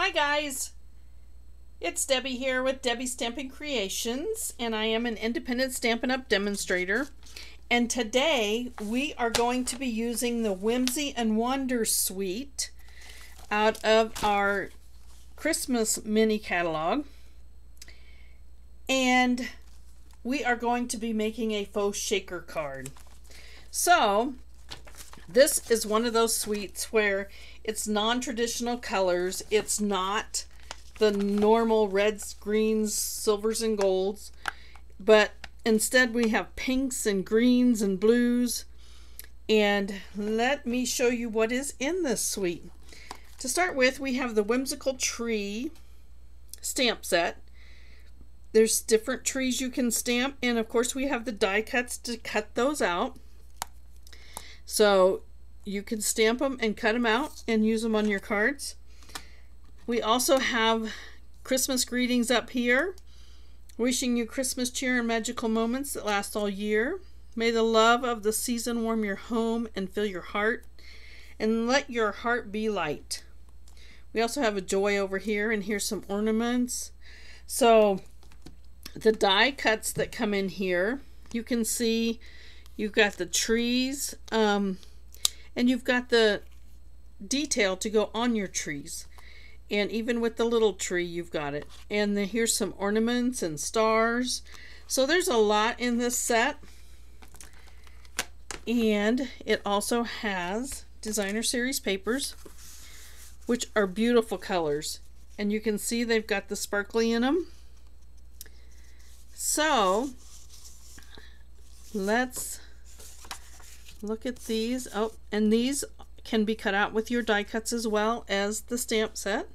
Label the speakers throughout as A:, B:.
A: Hi guys, it's Debbie here with Debbie Stamping Creations, and I am an independent Stampin' Up! Demonstrator. And today we are going to be using the Whimsy and Wonder Suite out of our Christmas mini catalog. And we are going to be making a faux shaker card. So this is one of those suites where it's non-traditional colors. It's not the normal reds, greens, silvers, and golds, but instead we have pinks and greens and blues. And let me show you what is in this suite. To start with, we have the Whimsical Tree stamp set. There's different trees you can stamp, and of course we have the die cuts to cut those out. So you can stamp them and cut them out and use them on your cards. We also have Christmas greetings up here. Wishing you Christmas cheer and magical moments that last all year. May the love of the season warm your home and fill your heart. And let your heart be light. We also have a joy over here, and here's some ornaments. So the die cuts that come in here, you can see you've got the trees, and you've got the detail to go on your trees. And even with the little tree, you've got it. And then here's some ornaments and stars. So there's a lot in this set. And it also has designer series papers, which are beautiful colors. And you can see they've got the sparkly in them. So let's look at these. Oh, and these can be cut out with your die cuts as well as the stamp set.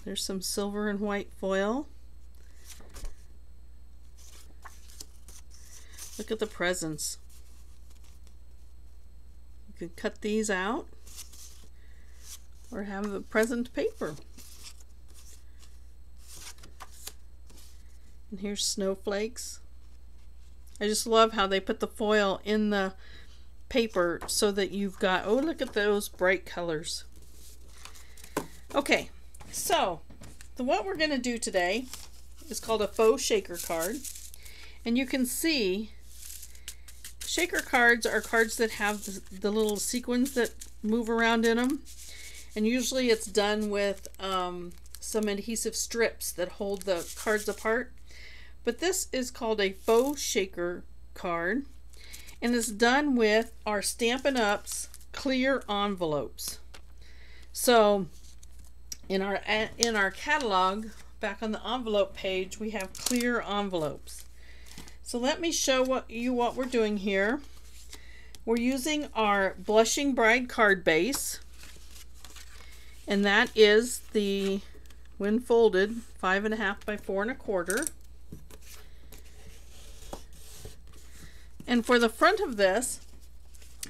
A: There's some silver and white foil. Look at the presents. You can cut these out or have the present paper. And here's Snowflakes. I just love how they put the foil in the paper so that you've got, oh, look at those bright colors. Okay, so what we're going to do today is called a faux shaker card. And you can see shaker cards are cards that have the little sequins that move around in them. And usually it's done with some adhesive strips that hold the cards apart. But this is called a faux shaker card. And it's done with our Stampin'Up's clear envelopes. So in our catalog, back on the envelope page, we have clear envelopes. So let me show what we're doing here. We're using our Blushing Bride card base, and that is the, when folded, 5.5 by 4.25. And for the front of this,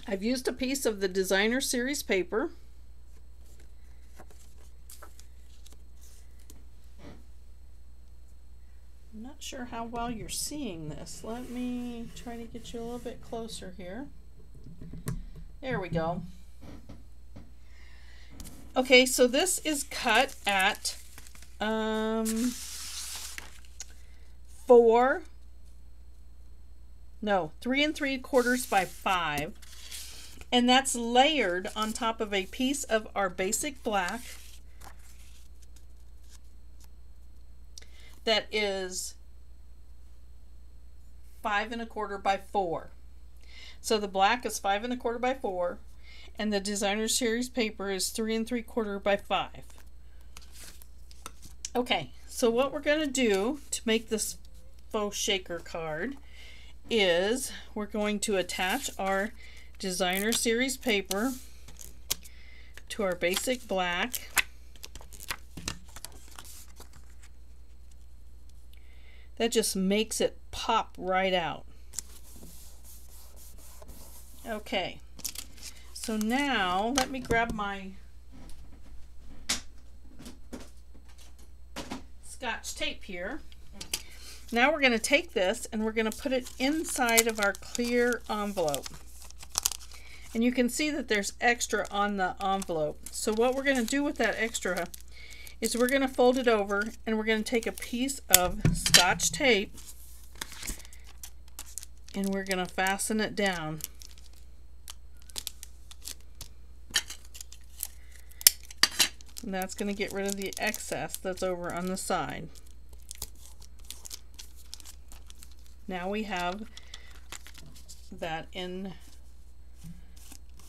A: I've used a piece of the designer series paper. I'm not sure how well you're seeing this. Let me try to get you a little bit closer here. There we go. Okay, so this is cut at 3 3/4 by 5, and that's layered on top of a piece of our basic black that is 5.25 by 4. So the black is 5.25 by 4, and the designer series paper is 3 3/4 by 5. Okay, so what we're going to do to make this faux shaker card is we're going to attach our designer series paper to our basic black. That just makes it pop right out. Okay, so now let me grab my Scotch tape here. Now we're going to take this and we're going to put it inside of our clear envelope. And you can see that there's extra on the envelope. So what we're going to do with that extra is we're going to fold it over and we're going to take a piece of Scotch tape and we're going to fasten it down. And that's going to get rid of the excess that's over on the side. Now we have that in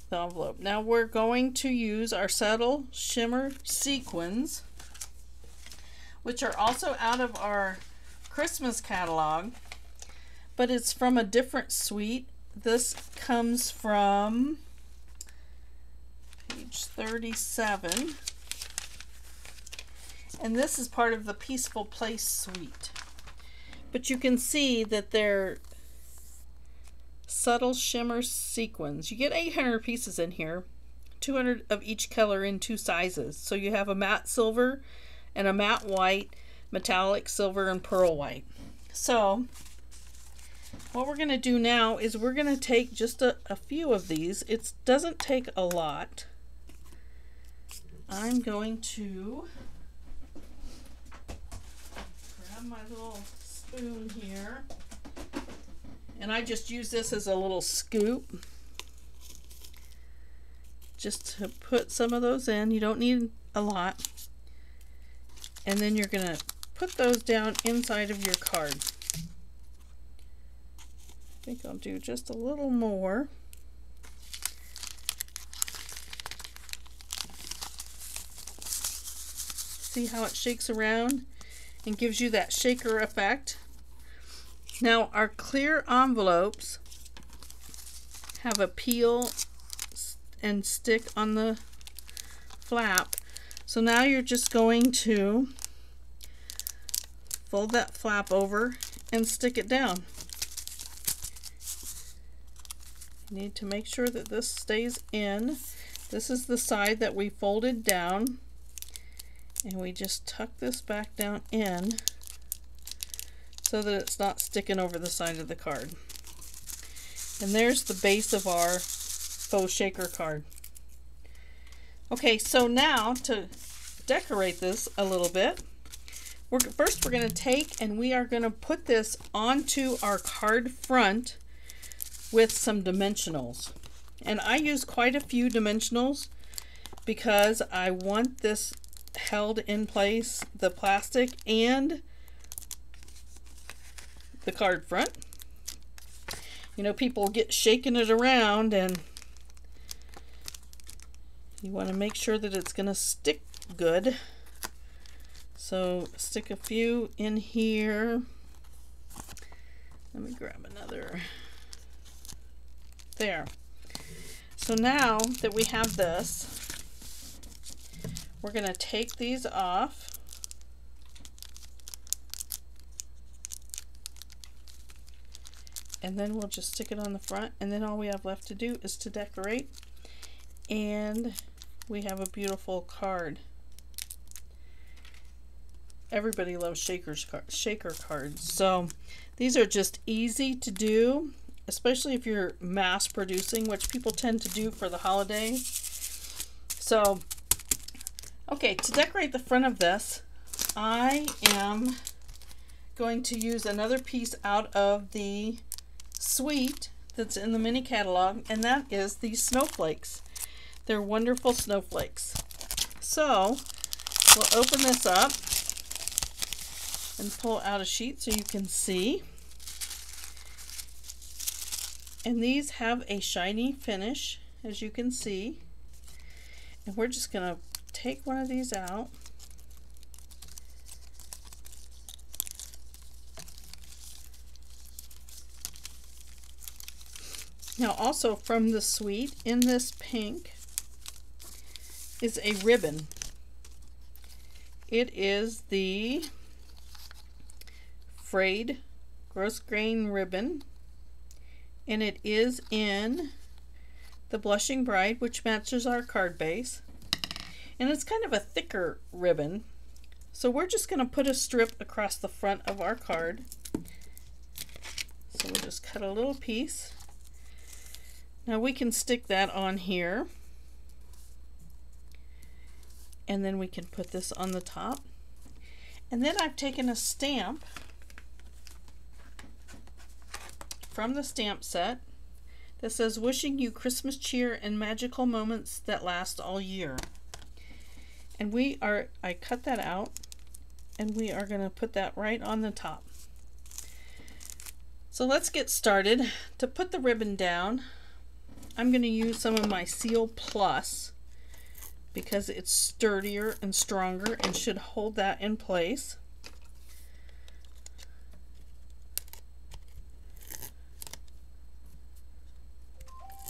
A: the envelope. Now we're going to use our subtle shimmer sequins, which are also out of our Christmas catalog, but it's from a different suite. This comes from page 37, and this is part of the Peaceful Place suite. But you can see that they're subtle shimmer sequins. You get 800 pieces in here, 200 of each color in 2 sizes. So you have a matte silver and a matte white, metallic silver, and pearl white. So what we're going to do now is we're going to take just a few of these. It doesn't take a lot. I'm going to grab my little spoon here. And I just use this as a little scoop just to put some of those in. You don't need a lot. And then you're going to put those down inside of your card. I think I'll do just a little more. See how it shakes around and gives you that shaker effect. Now our clear envelopes have a peel and stick on the flap. So now you're just going to fold that flap over and stick it down. You need to make sure that this stays in. This is the side that we folded down, and we just tuck this back down in so that it's not sticking over the side of the card. And there's the base of our Faux Shaker card. Okay, so now to decorate this a little bit, first we're going to take and we are going to put this onto our card front with some dimensionals. And I use quite a few dimensionals because I want this held in place, the plastic and the card front. You know, people get shaking it around and you want to make sure that it's going to stick good. So stick a few in here. Let me grab another. There. So now that we have this, we're going to take these off. And then we'll just stick it on the front, and then all we have left to do is to decorate, and we have a beautiful card. Everybody loves shaker cards, so these are just easy to do, especially if you're mass producing, which people tend to do for the holidays. So okay, to decorate the front of this, I am going to use another piece out of the suite that's in the mini catalog, and that is these snowflakes. They're wonderful snowflakes. So we'll open this up and pull out a sheet so you can see. And these have a shiny finish, as you can see. And we're just going to take one of these out. Now also from the suite, in this pink, is a ribbon. It is the frayed gross grain ribbon, and it is in the Blushing Bride, which matches our card base. And it's kind of a thicker ribbon. So we're just going to put a strip across the front of our card. So we'll just cut a little piece. Now we can stick that on here. And then we can put this on the top. And then I've taken a stamp from the stamp set that says, "Wishing you Christmas cheer and magical moments that last all year." And I cut that out, and we are going to put that right on the top. So let's get started. To put the ribbon down, I'm going to use some of my Seal Plus because it's sturdier and stronger and should hold that in place.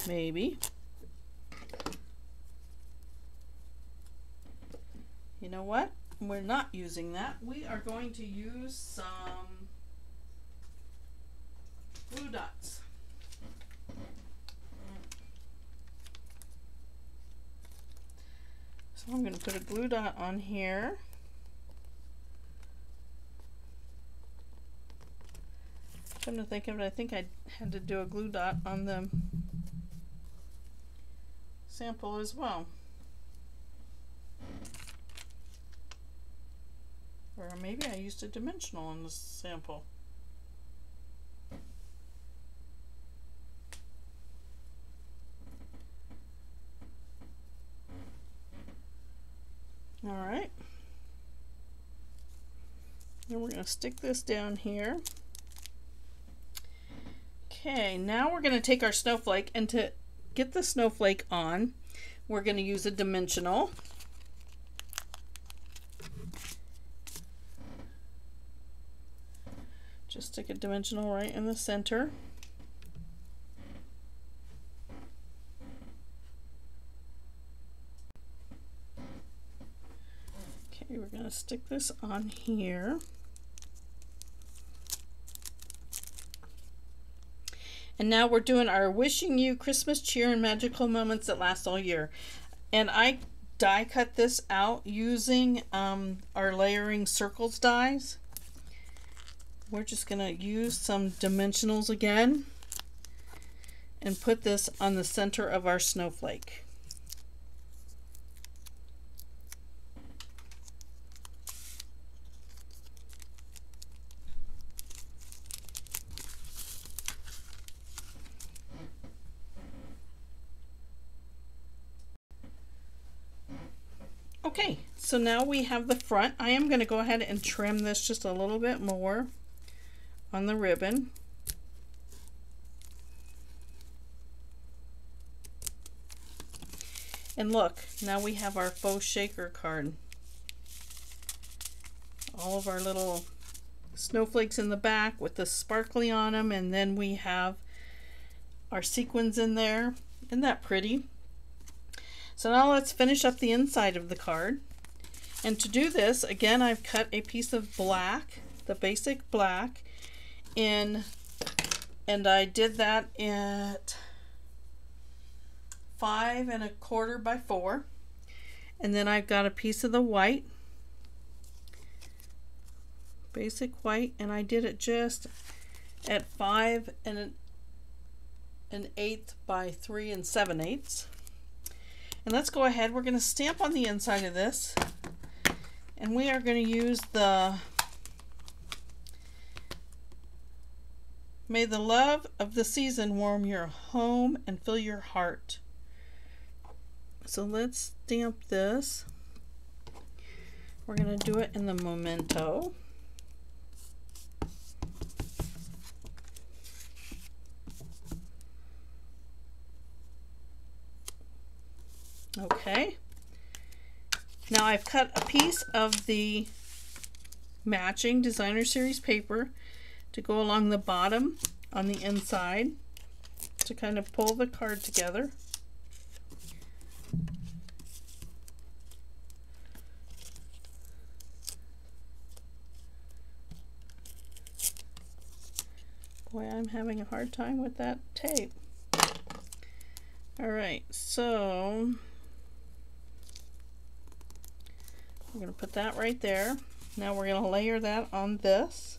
A: Maybe. You know what? We're not using that. We are going to use some glue dots. So I'm going to put a glue dot on here. Come to think of it, I think I had to do a glue dot on the sample as well. Or maybe I used a dimensional on the sample. All right. Then we're going to stick this down here. Okay, now we're going to take our snowflake, and to get the snowflake on, we're going to use a dimensional. Just stick a dimensional right in the center. Okay, we're going to stick this on here. And now we're doing our "Wishing you Christmas cheer and magical moments that last all year." And I die cut this out using our layering circles dies. We're just going to use some dimensionals again and put this on the center of our snowflake. Okay, so now we have the front. I am going to go ahead and trim this just a little bit more on the ribbon. And look, now we have our Faux Shaker card. All of our little snowflakes in the back with the sparkly on them, and then we have our sequins in there. Isn't that pretty? So now let's finish up the inside of the card. And to do this, again, I've cut a piece of black, the basic black, and I did that at 5 1/4 by 4. And then I've got a piece of the white, basic white, and I did it just at 5 1/8 by 3 7/8. And let's go ahead, we're going to stamp on the inside of this, and we are going to use the "May the love of the season warm your home and fill your heart." So let's stamp this. We're going to do it in the memento. Okay, now I've cut a piece of the matching designer series paper to go along the bottom on the inside to kind of pull the card together. Boy, I'm having a hard time with that tape. All right, so we're going to put that right there. Now we're going to layer that on this.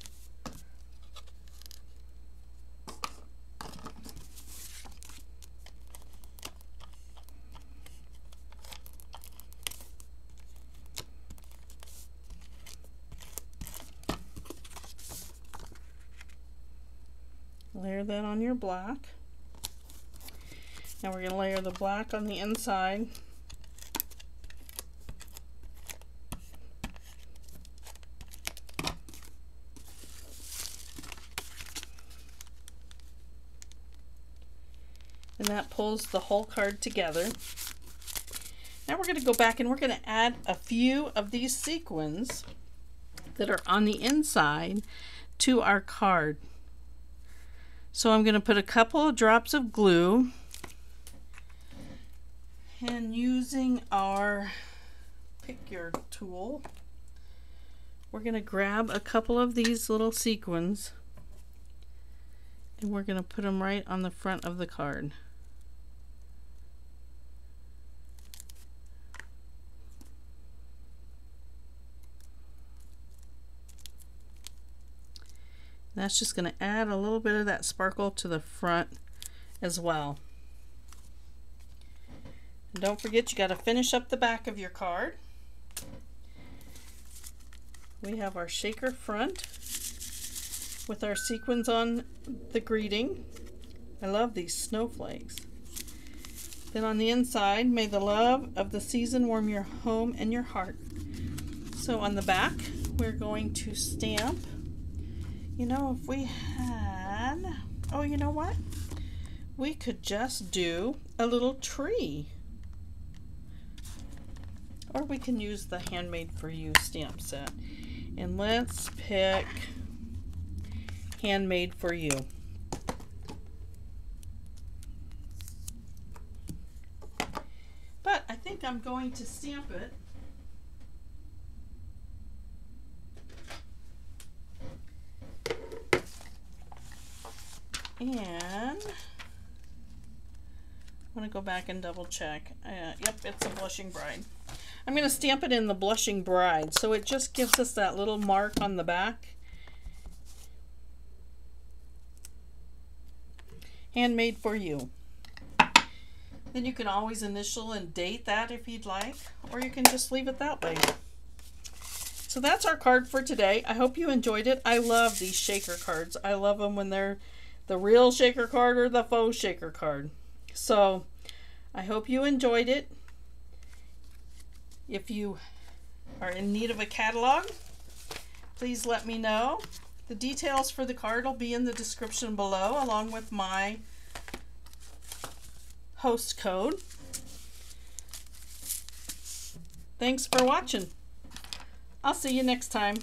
A: Layer that on your black. Now we're going to layer the black on the inside. And that pulls the whole card together. Now we're going to go back and we're going to add a few of these sequins that are on the inside to our card. So I'm going to put a couple of drops of glue, and using our pick your tool, we're going to grab a couple of these little sequins and we're going to put them right on the front of the card. That's just going to add a little bit of that sparkle to the front as well. And don't forget, you got to finish up the back of your card. We have our shaker front with our sequins on the greeting. I love these snowflakes. Then on the inside, may the love of the season warm your home and your heart. So on the back, we're going to stamp. You know, if we had, oh, you know what? We could just do a little tree. Or we can use the Handmade for You stamp set. And let's pick Handmade for You. But I think I'm going to stamp it. And I want to go back and double check. Yep, it's a Blushing Bride. I'm going to stamp it in the Blushing Bride, so it just gives us that little mark on the back. Handmade for You. Then you can always initial and date that if you'd like, or you can just leave it that way. So that's our card for today. I hope you enjoyed it. I love these shaker cards. I love them when they're the real shaker card or the faux shaker card. So I hope you enjoyed it. If you are in need of a catalog, please let me know. The details for the card will be in the description below, along with my host code. Thanks for watching. I'll see you next time.